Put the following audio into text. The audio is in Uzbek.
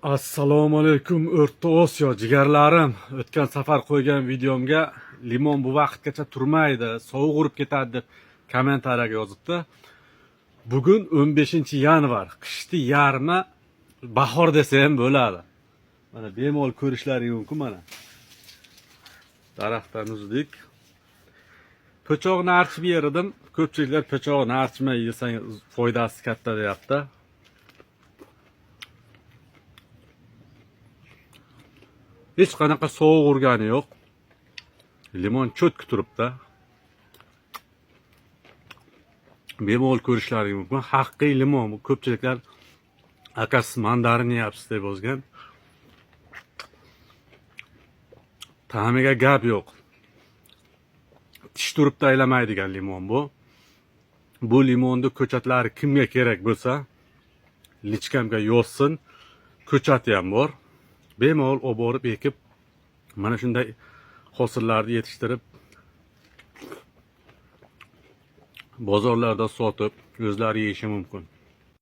Assalomu alaykum o'rta Osiyo jigarlarim. O'tgan safar qo'ygan videomga limon bu vaqtgacha turmaydi, sovuq urib ketadi deb kommentariyaga yozibdi. Bugun 15-yanvar, qishni yarmi bahor desa ham bo'ladi. Mana bemalol ko'rishlaring mumkin mana. Daraxtdan uzdik. Po'choqni archib yerdim. Ko'pchiliklar po'choqni archmay yesang foydasi katta deyapti. Hech qanaqa sovuq urgani yo'q. Limon cho'tki turibdi. Bemalol ko'rishlaring mumkin. Haqiqiy limon bu. Ko'pchiliklar akasiz mandarin yeyapsiz deb yozgan. Ta'miga gap yo'q. Tish turibdi aylamaydigan limon bu. Bu limonni ko'chatlari kimga kerak bo'lsa, lichkamga yozsin. Ko'chati ham bor. Bemalol olib borib ekib, mana shunday hosillarni yetishtirib, bozorlarda sotib, o'zlari yeyishi mumkin.